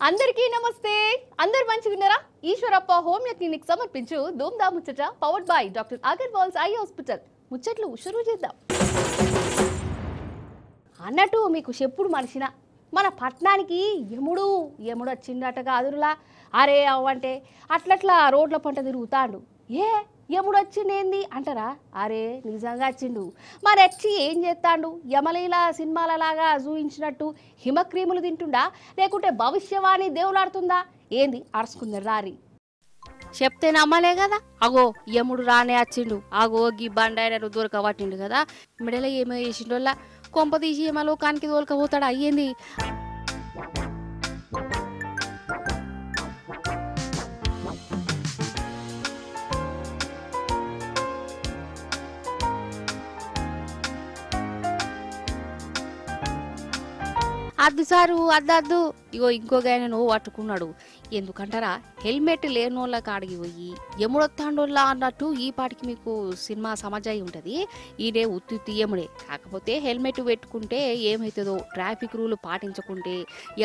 అందరికీ నమస్తే. అందరు మంచిగున్నారా? ఈశ్వరప్ప హోమియో క్లినిక్ సమర్పించు ధూమ్దా ముచ్చట powered by doctor Agarwal's eye hospital. ముచ్చట్లు షురూ చేద్దాం. అన్నట్టు మీకు చెప్పుడు మనిషిన మన పట్టణానికి యముడు వచ్చిండట కాదురులా. అరే అవ్వంటే అట్లట్లా రోడ్ల పంట తిరుగుతాండు. యముడు వచ్చిండేంది అంటారా? అరే నిజంగా వచ్చిండు. మరి వచ్చి ఏం చేస్తాడు? యమలీల సినిమాలలాగా చూయించినట్టు హిమక్రీములు తింటుండా లేకుంటే భవిష్యవాణి దేవులాడుతుందా ఏంది? అరుచుకుందరు రారి చెప్తే నమ్మలే కదా. అగో యముడు రానే వచ్చిండు. అగో గీ బండాయన దొరకబట్టిండు కదా. మెడలో ఏమో వేసిండోళ్ళ కొంప తీసి యమలోకానికి దొరకపోతాడు. అయ్యింది అద్దు సారు అద్దద్దు. ఇగో ఇంకొక ఆయన నువ్వు పట్టుకున్నాడు. ఎందుకంటారా? హెల్మెట్ లేనోళ్ళ కాడికి పోయి యముడొత్తాండోళ్ళ అన్నట్టు ఈ పాటికి మీకు సినిమా సమాజాయి ఉంటుంది. ఈడే ఉత్తి యముడే. కాకపోతే హెల్మెట్ పెట్టుకుంటే ఏమవుతుందో, ట్రాఫిక్ రూల్ పాటించకుంటే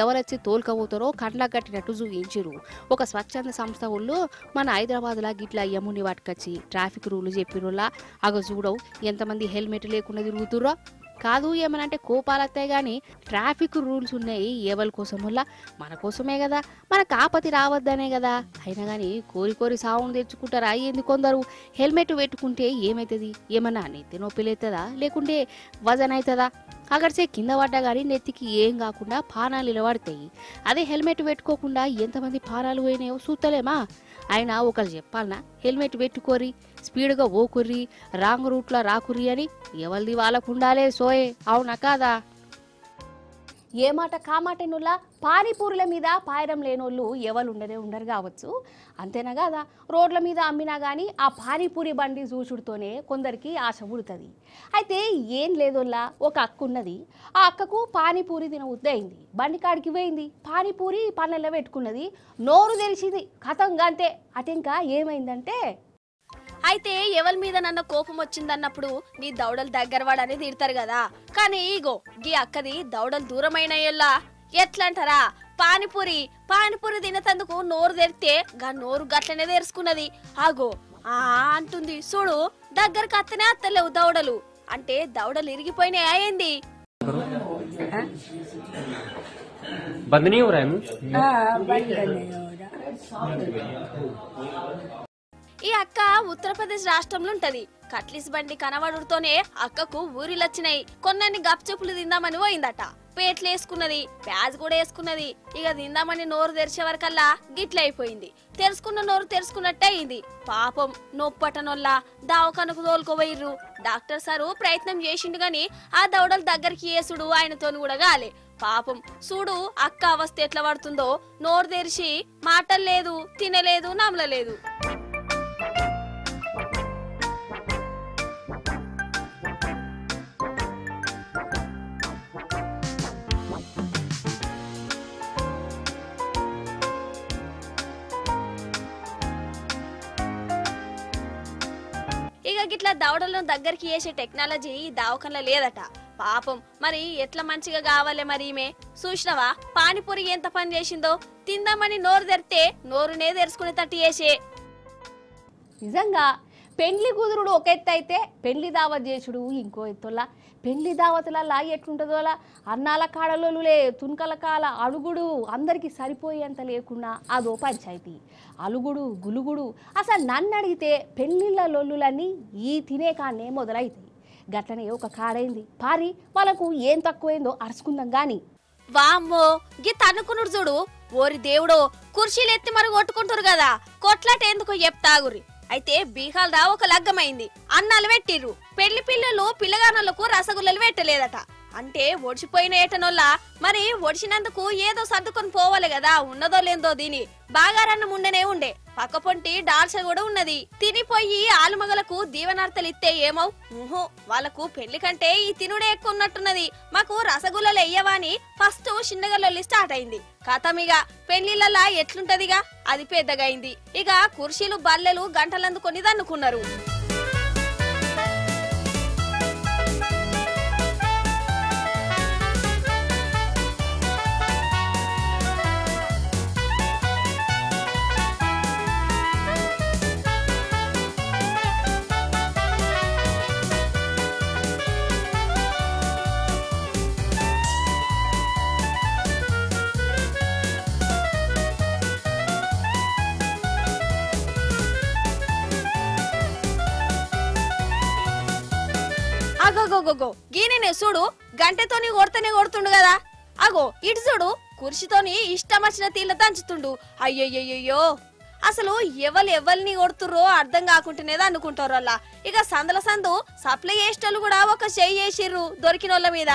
ఎవరొచ్చి తోలుకపోతారో కండ్లకు కట్టినట్టు చూపించారు. ఒక స్వచ్ఛంద సంస్థ వాళ్ళు మన హైదరాబాద్లో గిట్లా యముని పట్టుకొచ్చి ట్రాఫిక్ రూల్ చెప్పినోళ్ళ అగ చూడవు ఎంతమంది హెల్మెట్ లేకుండా తిరుగుతుర్రో. కాదు ఏమనంటే కోపాలత్తాయి కానీ ట్రాఫిక్ రూల్స్ ఉన్నాయి ఎవరి కోసం వల్ల? మన కోసమే కదా, మన కాపతి రావద్దనే కదా. అయినా కానీ కోరి సావును తెచ్చుకుంటారా ఏంది కొందరు? హెల్మెట్ పెట్టుకుంటే ఏమవుతుంది? ఏమన్నా నెత్తి నొప్పి లేతుందా లేకుంటే వజన్ అవుతుందా? అగర్చే కింద పడ్డా కానీ నెత్తికి ఏం కాకుండా పానాలు నిలబడతాయి. అదే హెల్మెట్ పెట్టుకోకుండా ఎంతమంది పానాలు పోయినాయో చూస్తలేమా? అయినా ఒకరు చెప్పాలనా హెల్మెట్ పెట్టుకోరి, స్పీడ్గా ఓకుర్రి, రాంగ్ రూట్లో రాకుర్రి అని? ఎవరిది వాళ్ళకు ఉండాలే సోయే, అవునా కాదా? ఏ మాట కామాటెనుల్లా పానీపూరుల మీద పాయడం లేనోళ్ళు ఎవరు ఉండరు కావచ్చు. అంతేనా కాదా? రోడ్ల మీద అమ్మినా కానీ ఆ పానీపూరి బండి చూచుడుతోనే కొందరికి ఆశ పుడుతుంది. అయితే ఏం లేదోల్లా ఒక అక్క ఉన్నది. ఆ అక్కకు పానీపూరి తిన ఉద్దయింది. బండి కాడికి పోయింది, పానీపూరి పళ్ళల్లో పెట్టుకున్నది. నోరు తెలిసింది, కథంగా అంతే. అటెంకా ఏమైందంటే, అయితే ఎవరి మీద నన్న కోపం వచ్చిందన్నప్పుడు నీ దౌడలు దగ్గరవాడని తిడతారు కదా. కానీ ఈగో గీ అక్కది దౌడలు దూరమైనయ్యల్లా. ఎట్లంటారా? పానీపూరి తినతందుకు నోరు తెరితే గా నోరు గట్లనే తెరుచుకున్నది. ఆగో అంటుంది చూడు, దగ్గరకు అత్తనే అత్తలేవు దౌడలు. అంటే దౌడలు ఇరిగిపోయినాయి. అయింది ఈ అక్క ఉత్తరప్రదేశ్ రాష్ట్రంలో ఉంటది. కట్లీస్ బండి కనబడుతోనే అక్కకు ఊరిలొచ్చినాయి. కొన్నన్ని గప్చెప్పులు తిందామని పోయిందట. పేట్లు వేసుకున్నది, ప్యాజ్ కూడా వేసుకున్నది. ఇక తిందామని నోరు తెరిచే వరకల్లా గిట్లయిపోయింది. తెరుచుకున్న నోరు తెరుచుకున్నట్టే అయింది. పాపం నొప్పటనొల్లా దావకనకు తోలుకోబోయిర్రు. డాక్టర్ సారు ప్రయత్నం చేసిండు గాని ఆ దౌడల దగ్గరికి వేసుడు ఆయనతోని కూడా గాలే. పాపం చూడు అక్క అవస్థ ఎట్లా పడుతుందో. నోరు తెరిచి మాటలు లేదు, తినలేదు, నమలలేదు. ఇక గిట్లా దవడలను దగ్గరికి వేసే టెక్నాలజీ ఈ దావకంలో లేదట. పాపం మరి ఎట్లా మంచిగా కావాలి మరి ఈమె. చూసినవా పానీపూరి ఎంత పని చేసిందో? తిందామని నోరు తెరితే నోరునే తెరుచుకునే తట్టు చేసే. నిజంగా పెండ్లి కుదురుడు ఒక ఎత్తు అయితే పెండ్లి దావత్ చేసుడు ఇంకో ఎత్తులా. పెండ్లి దావతులలా ఎట్లుంటుందోలా అన్నాల కాడలోలులే, తునకల కాల అడుగుడు అందరికీ సరిపోయేంత లేకున్నా అదో పంచాయతీ. అలుగుడు గులుగుడు. అసలు నన్ను అడిగితే పెళ్లిళ్ళ లొల్లులన్నీ ఈ తినే కాడనే మొదలైతాయి. గట్లనే ఒక కాడైంది పారి వాళ్ళకు ఏం తక్కువైందో అరుచుకుందాం గాని. వామ్మో గీ తన్నుకునుడు చూడు. ఓరి దేవుడో, కుర్చీలు ఎత్తి మరి కొట్టుకుంటారు కదా. కొట్లాట ఎందుకో చెప్తాగురి. అయితే బీహాల్దా ఒక లగ్గమైంది. అన్నాలు పెట్టిర్రు. పెళ్లి పిల్లలు పిల్లగానలకు రసగుల్లలు పెట్టలేదట. అంటే ఒడిచిపోయిన ఏటనోల్లా మరి ఒడిచినందుకు ఏదో సర్దుకొని పోవాలి కదా. ఉన్నదో లేదో దీని బాగారన్నం ఉండనే ఉండే. పక్క పొంటి డాల్చ కూడా ఉన్నది. తినిపోయి ఆలుమగలకు దీవనార్తలు ఇస్తే ఏమవు? వాళ్ళకు పెళ్లి కంటే ఈ తినుడే ఎక్కువ ఉన్నట్టున్నది. మాకు రసగుల్లలు ఎయ్యవాని ఫస్ట్ చిన్నగల్లొల్లి స్టార్ట్ అయింది. కథమిగా పెళ్లిళ్ళలా ఎట్లుంటదిగా అది పెద్దగైంది. ఇక కుర్చీలు బల్లెలు గంటలందుకొని దన్నుకున్నారు. అగోగో గీనెనే చూడు గంటెతోని కొడతనే కొడుతుండు కదా అగో ఇటు చూడు కుర్చీతోని ఇష్టం వచ్చిన తీళ్ళ దంచుతుండు అయ్యయ్యో అసలు ఎవరిని కొడుతుర్రో అర్థం కాకుంటేనేది అనుకుంటారు అలా ఇక సందల సందు సప్లై చేసేటోళ్ళు కూడా ఒక చెయ్యి చేసిర్రు దొరికినోళ్ళ మీద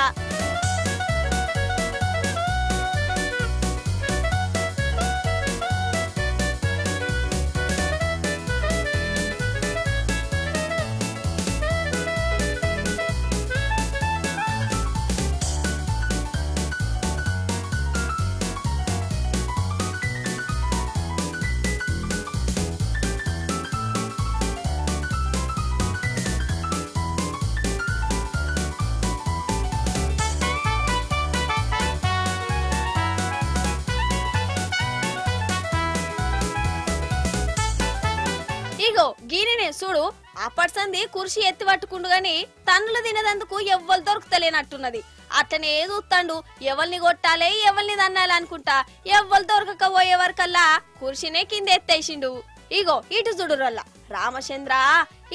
ఇగో గీనినే చూడు అప్పటిసంది కుర్చీ ఎత్తి పట్టుకుండు గాని తన్నులు తినదందుకు ఎవ్వరు దొరుకుతలేనట్టున్నది అట్లనే చూస్తాండు ఎవరిని కొట్టాలి ఎవరిని దన్నాలి అనుకుంటా ఎవ్వరు దొరకకపోయే వరకల్లా కుర్చీనే కింద ఎత్తేసిండు ఇగో ఇటు చూడురల్లా రామచంద్ర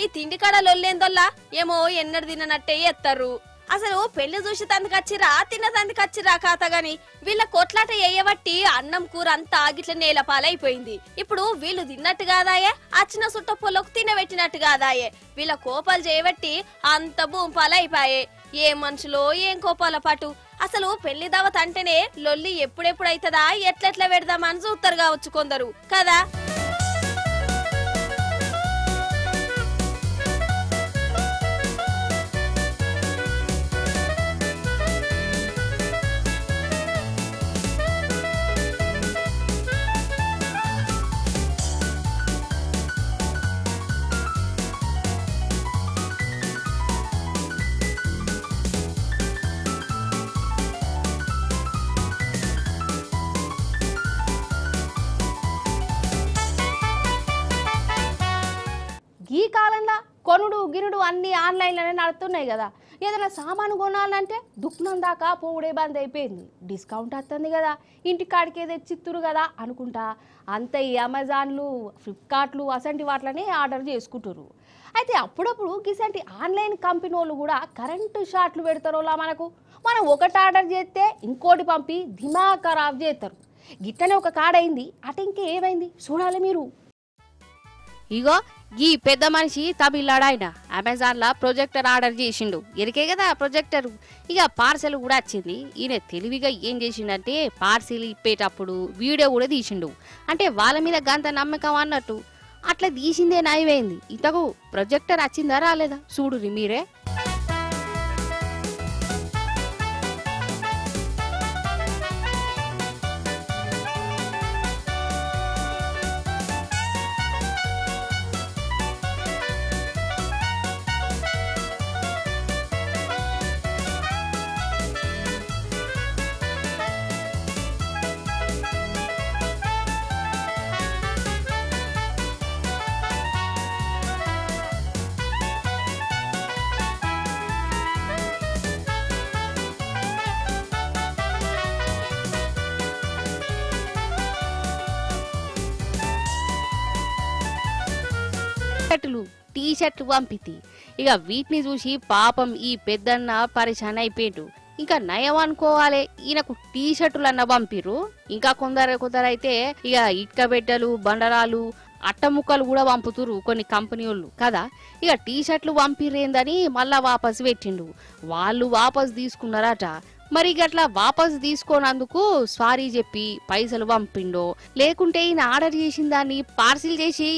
ఈ తిండి కాడ లొల్లేందొల్లా ఏమో ఎన్నడు తిననట్టే ఎత్తారు అసలు పెళ్లి చూసి తందుకచ్చిరా తిన్న తందుకచ్చిరా కాత గాని వీళ్ళ కొట్లాట ఎయ్యబట్టి అన్నం కూర అంతా గిట్ల నేల పాలైపోయింది ఇప్పుడు వీళ్ళు తిన్నట్టు కాదాయే అచ్చిన సుట్ట పొలకు తినబెట్టినట్టు కాదాయే వీళ్ళ కోపాలు చేయబట్టి అంత భూంపాలైపాయే ఏం మనుషులో ఏం కోపాల పాటు అసలు పెళ్లి దావత్ అంటేనే లొల్లి ఎప్పుడెప్పుడైతదా ఎట్లెట్లా పెడదామని చూస్తారు కావచ్చు కొందరు కదా ఈ కాలంలో కొనుడు గినుడు అన్ని ఆన్లైన్లోనే నడుస్తున్నాయి కదా ఏదైనా సామాను కొనాలంటే దుకాణం దాకా పోవుడే బంద్ అయిపోయింది డిస్కౌంట్ వస్తుంది కదా ఇంటికాడికి తెచ్చిత్తురు కదా అనుకుంటా అంత ఈ అమెజాన్లు ఫ్లిప్కార్ట్లు అసంటి వాటిని ఆర్డర్ చేసుకుంటారు అయితే అప్పుడప్పుడు గిసంటి ఆన్లైన్ కంపెనీ వాళ్ళు కూడా కరెంటు షాట్లు పెడతారోలా మనం ఒకటి ఆర్డర్ చేస్తే ఇంకోటి పంపి దిమాగ్ ఖరాబ్ చేస్తారు గిట్టనే ఒక కాడైంది అటు ఇంకేమైంది చూడాలి మీరు ఇగో ఈ పెద్ద మనిషి తమిళనాడాయన అమెజాన్లో ప్రొజెక్టర్ ఆర్డర్ చేసిండు ఎరికే కదా ప్రొజెక్టర్ ఇక పార్సెల్ కూడా వచ్చింది ఈయన తెలివిగా ఏం చేసిండంటే పార్సెల్ ఇప్పేటప్పుడు వీడియో కూడా తీసిండు అంటే వాళ్ళ మీద గంత నమ్మకం అన్నట్టు అట్లా తీసిందే నయమైంది ఇంతకు ప్రొజెక్టర్ వచ్చిందా రాలేదా చూడురి మీరే టీ షర్ట్లు పంపితి ఇక వీటిని చూసి పాపం ఈ పెద్దన్న పరిశాన్ అయిపోయిండు ఇంకా నయం అనుకోవాలి ఈయనకు టీ షర్టులు అన్న పంపిరు ఇంకా కొందరైతే ఇక ఇటుక బిడ్డలు బండరాలు అట్టముక్కలు కూడా పంపుతురు కొన్ని కంపెనీ వాళ్ళు కదా ఇక టీ షర్ట్లు పంపిరేందని మళ్ళా వాపసు పెట్టిండు వాళ్ళు వాపసు తీసుకున్నారట మరి గట్లా వాపసు తీసుకోనందుకు సారీ చెప్పి పైసలు పంపిండో లేకుంటే ఈయన ఆర్డర్ చేసిన దాన్ని పార్సిల్ చేసి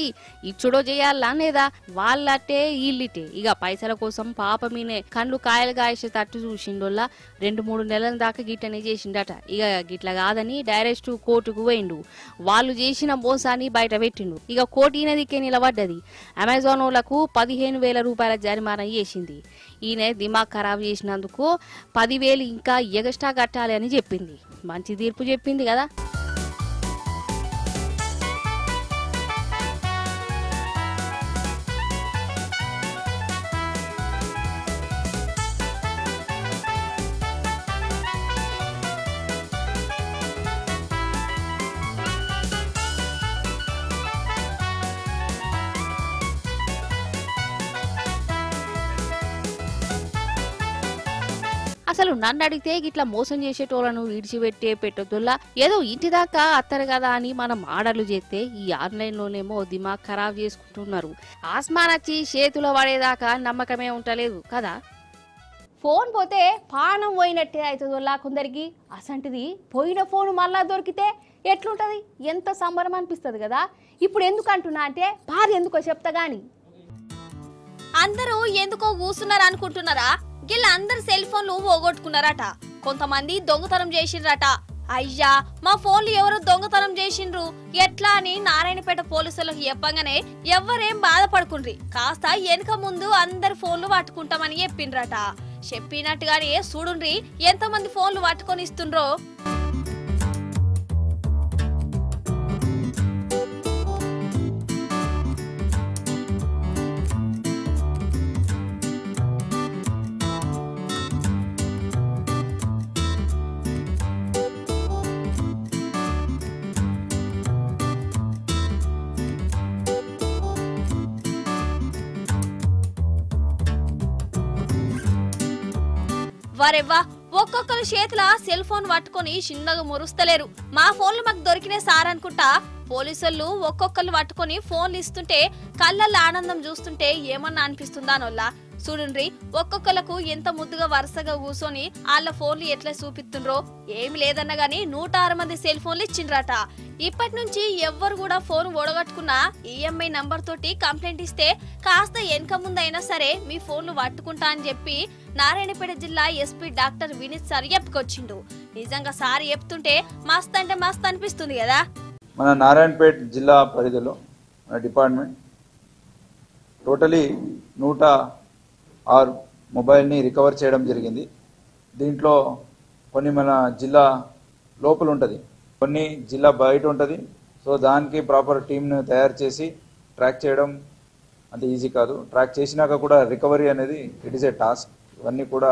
ఇచ్చుడో చేయాలా లేదా వాళ్ళట్టే వీళ్ళిటే ఇక పైసల కోసం పాప మీనే కళ్ళు కాయలు కాయేసే తట్టు చూసిండోల్లా 2-3 నెలల దాకా గిట్టనే చేసిండట ఇక గిట్ల కాదని డైరెక్ట్ కోర్టుకు పోయిండు వాళ్ళు చేసిన మోసాన్ని బయట పెట్టిండు ఇక కోర్టు ఈయన దిక్కే నిలబడ్డది అమెజాన్ వాళ్ళకు 15,000 రూపాయల జరిమానా చేసింది ఈయన దిమాగ్ ఖరాబ్ చేసినందుకు 10,000 ఇంకా ఎగస్ట్రా కట్టాలి అని చెప్పింది మంచి తీర్పు చెప్పింది కదా అసలు నన్ను అడిగితే గిట్లా మోసం చేసేటోళ్ళను విడిచిపెట్టే పెట్టొద్దుల్లా ఏదో ఇంటి దాకా అత్తరు కదా అని మనం ఆర్డర్లు చేస్తే ఈ ఆన్లైన్లోనేమో దిమాగ్ ఖరాబ్ చేసుకుంటున్నారు. ఆస్మాన్ వచ్చి చేతిలో పడేదాకా నమ్మకమే ఉంటలేదు కదా. ఫోన్ పోతే పానం పోయినట్టే అవుతుందిలా కొందరికి. అసంటిది పోయిన ఫోన్ మళ్ళా దొరికితే ఎట్లుంటది, ఎంత సంబరం అనిపిస్తుంది కదా. ఇప్పుడు ఎందుకు అంటున్నా అంటే భార్య ఎందుకో చెప్తా గాని. అందరూ ఎందుకో కూసున్నారు అనుకుంటున్నారా? గిల్ల అందరు సెల్ ఫోన్లు పోగొట్టుకున్నారట. కొంతమంది దొంగతనం చేసిండ్రట. అయ్యా మా ఫోన్లు ఎవరు దొంగతనం చేసిండ్రు ఎట్లా అని నారాయణపేట పోలీసులకు చెప్పగానే ఎవ్వరేం బాధపడుకుండ్రి, కాస్త వెనక ముందు అందరు ఫోన్లు పట్టుకుంటామని చెప్పిండ్రట. చెప్పినట్టుగానే చూడుండ్రి ఎంతమంది ఫోన్లు పట్టుకొని ఇస్తుండ్రో. వారెవ్వా ఒక్కొక్కరు చేతుల సెల్ ఫోన్ పట్టుకొని చిన్నగా మురుస్తలేరు. మా ఫోన్లు మాకు దొరికిన సార్ అనుకుంటా పోలీసులు ఒక్కొక్కరు పట్టుకొని ఫోన్లు ఇస్తుంటే కళ్ళల్లో ఆనందం చూస్తుంటే ఏమన్నా అనిపిస్తుందా నొల్లా. చూడండి ఒక్కొక్కలకు ఎంత ముద్దుగా వరుసగా కూర్చొని వాళ్ళ ఫోన్లు ఎట్లా చూపిస్తుండ్రో. ఏమి లేదన్నా గానీ 106 మంది సెల్ ఫోన్లు ఇచ్చిండ్రట. ఇప్పటి నుంచి ఎవ్వరు కూడా ఫోన్ ఓడగట్టుకున్నా ఈఎంఐ నంబర్ తోటి కంప్లైంట్ ఇస్తే కాస్త వెనక ముందైనా సరే మీ ఫోన్లు పట్టుకుంటా అని చెప్పి నారాయణపేట జిల్లా ఎస్పీ డాక్టర్ వినీత్ సార్ చెప్పుకొచ్చిండు. నిజంగా సార్ చెప్తుంటే మస్త్ అంటే మస్త్ అనిపిస్తుంది కదా. మన నారాయణపేట జిల్లా పరిధిలో మన డిపార్ట్మెంట్ టోటలీ 106 మొబైల్ని రికవర్ చేయడం జరిగింది. దీంట్లో కొన్ని మన జిల్లా లోపల ఉంటుంది, కొన్ని జిల్లా బయట ఉంటుంది. సో దానికి ప్రాపర్ టీమ్ను తయారు చేసి ట్రాక్ చేయడం అంత ఈజీ కాదు. ట్రాక్ చేసినాక కూడా రికవరీ అనేది ఇట్ ఈస్ ఏ టాస్క్. ఇవన్నీ కూడా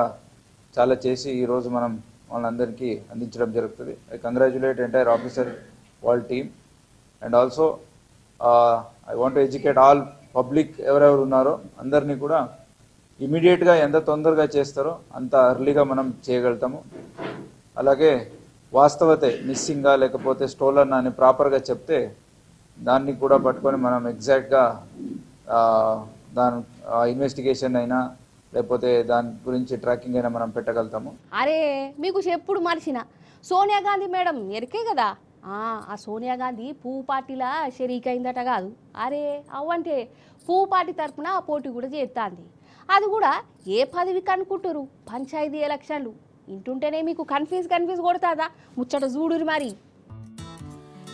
చాలా చేసి ఈరోజు మనం వాళ్ళందరికీ అందించడం జరుగుతుంది. ఐ కంగ్రాచులేట్ ఎంటైర్ ఆఫీసర్ వాళ్ళ team and also I want to educate all public ఎవరెవరు ఉన్నారో అందరినీ కూడా ఇమీడియట్గా ఎంత తొందరగా చేస్తారో అంత అర్లీగా మనం చేయగలుగుతాము. అలాగే వాస్తవతే మిస్సింగా లేకపోతే స్టోలన్ అని ప్రాపర్గా చెప్తే దాన్ని కూడా పట్టుకొని మనం ఎగ్జాక్ట్గా దాని ఇన్వెస్టిగేషన్ అయినా లేకపోతే దాని గురించి ట్రాకింగ్ అయినా మనం పెట్టగలుగుతాము. అరే మీకు చెప్పుడు మర్చిన సోనియా గాంధీ మేడం ఎరికే కదా. ఆ సోనియా గాంధీ పువ్వు పార్టీలా షరీక్ అయిందట కాదు. అరే అవ్వంటే పువ్వు పార్టీ తరఫున పోటీ కూడా చేస్తాంది. అది కూడా ఏ పదవికి అనుకుంటారు, పంచాయతీ ఎలక్షన్లు. ఇంటుంటేనే మీకు కన్ఫ్యూజ్ కొడతాదా ముచ్చట చూడురు మరి.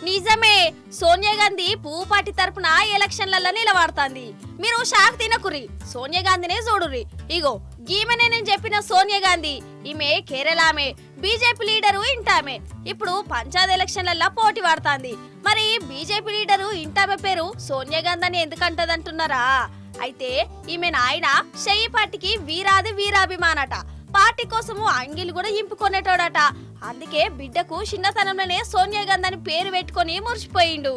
నిజమే, సోనియా గాంధీ పువ్వు పార్టీ తరపున ఎలక్షన్లలో నిలబడుతుంది. మీరు షాక్ తినకుర్రి, సోనియా గాంధీనే చూడుర్రి. ఇగో గీమెనే నేను చెప్పిన సోనియా గాంధీ. ఈమె కేరళ ఆమె, బీజేపీ లీడరు ఇంటామె. ఇప్పుడు పంచాయత్ ఎలక్షన్లలో పోటీ పడుతుంది. మరి బీజేపీ లీడరు ఇంటామె పేరు సోనియా గాంధీ అని ఎందుకంటదంటున్నారా? అయితే ఈమె నాయన షెయ్యి పార్టీకి వీరాది వీరాభిమానట. పార్టీ కోసము అంగిలు కూడా ఇంపుకొనేటోడట. అందుకే బిడ్డకు చిన్నతనంలోనే సోనియా గాంధీ అని పేరు పెట్టుకొని మురిసిపోయిండు.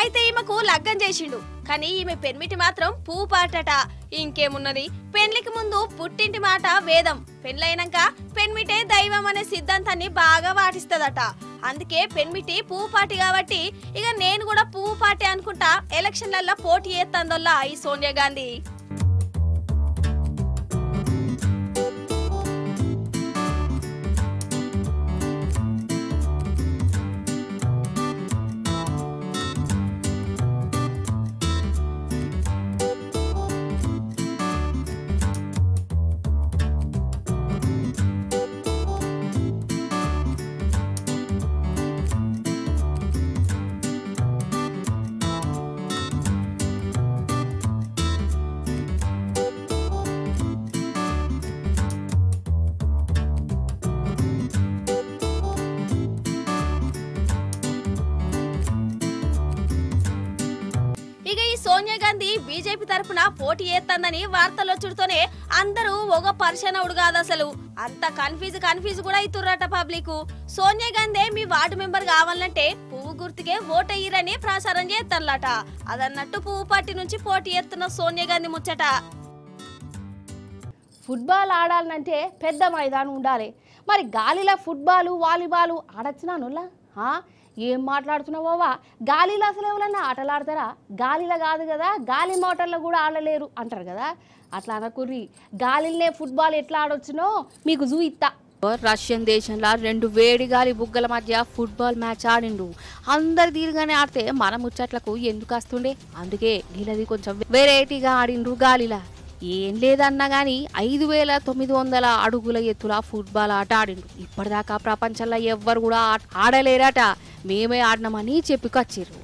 అయితే ఈమెకు లగ్గం చేసిండు, కానీ ఈమె పెన్మిటి మాత్రం పువ్వు పాటట. ఇంకేమున్నది, పెళ్లికి ముందు పుట్టింటి మాట వేదం, పెళ్లైనాక పెన్మిటే దైవం అనే సిద్ధాంతాన్ని బాగా పాటిస్తదట. అందుకే పెన్మిటి పువ్వు పాటి కాబట్టి ఇక నేను కూడా పువ్వు పాటి అనుకుంటా ఎలక్షన్లలో పోటీ చేస్తుందల్లా ఈ సోనియా గాంధీ. గాంధీ బీజేపీ తరపున పోటీ చేస్తుందని వార్తలు వచ్చుడుతోనే అందరూ ఒక పరిశనవుడు కాదు అసలు అంత కన్ఫ్యూజ్ కూడా అవుతుర్రట పబ్లిక్. సోనియా గాంధీ మీ వార్డు మెంబర్ కావాలంటే పువ్వు గుర్తుకే ఓటయ్యిరని ప్రచారం చేస్తారట. అదన్నట్టు పువ్వు పార్టీ నుంచి పోటీ చేస్తున్న సోనియా గాంధీ ముచ్చట. ఫుట్బాల్ ఆడాలంటే పెద్ద మైదానం ఉండాలి. మరి గాలిలో ఫుట్బాల్ వాలీబాల్ ఆడొచ్చినానులా? ఏం మాట్లాడుతున్నావోవా? గాలిలో అసలు ఎవరన్నా ఆటలు ఆడతారా? గాలిలో కాదు కదా, గాలి మోటార్లో కూడా ఆడలేరు అంటారు కదా. అట్లా అనకుర్రి, గాలిలోనే ఫుట్బాల్ ఎట్లా ఆడొచ్చునో మీకు చూయిత్తా. రష్యన్ దేశంలో 2 వేడి గాలి బుగ్గల మధ్య ఫుట్బాల్ మ్యాచ్ ఆడిండు. అందరు తీరుగానే ఆడితే మన ముచ్చట్లకు ఎందుకు వస్తుండే, అందుకే గీలది కొంచెం వెరైటీగా ఆడిండ్రు గాలిలా. ఏం లేదన్నా గానీ 5,900 అడుగుల ఎత్తుల ఫుట్బాల్ ఆట ఆడిండు. ఇప్పటిదాకా ప్రపంచంలో ఎవ్వరు కూడా ఆడలేరట. మేమే ఆడినామని చెప్పుకొచ్చిర్రు.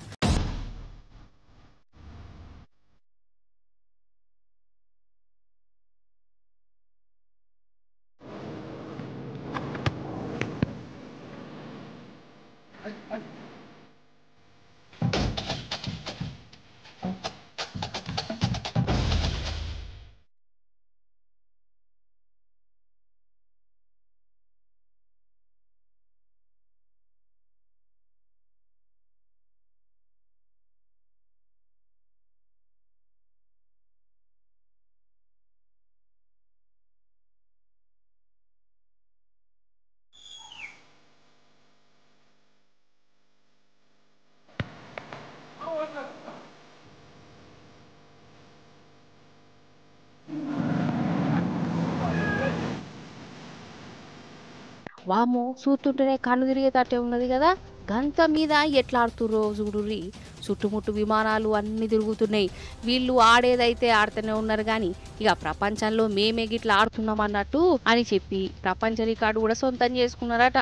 వామో, చూస్తుంటేనే కన్ను తిరిగేటట్టే ఉన్నది కదా. గంత మీద ఎట్లా ఆడుతుర్రో చూడుర్రి. చుట్టుముట్టు విమానాలు అన్ని తిరుగుతున్నాయి. వీళ్ళు ఆడేదైతే ఆడుతూనే ఉన్నారు కానీ ఇక ప్రపంచంలో మేమే గిట్లా ఆడుతున్నాం అన్నట్టు అని చెప్పి ప్రపంచ రికార్డు కూడా సొంతం చేసుకున్నారట.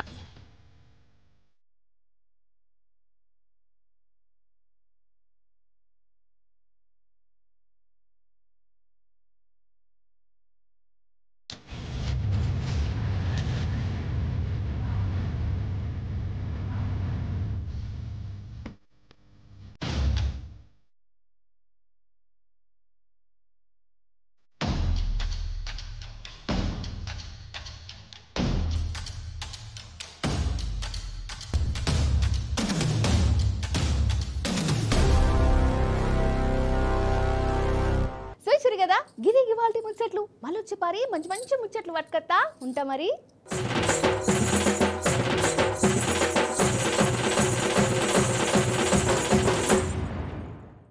చూసిరు కదా, గిది ఇవాల్టి ముచ్చట్లు. మళ్ళీ వచ్చి పారి మంచి మంచి ముచ్చట్లు పట్టుకత్తా ఉంటా మరి.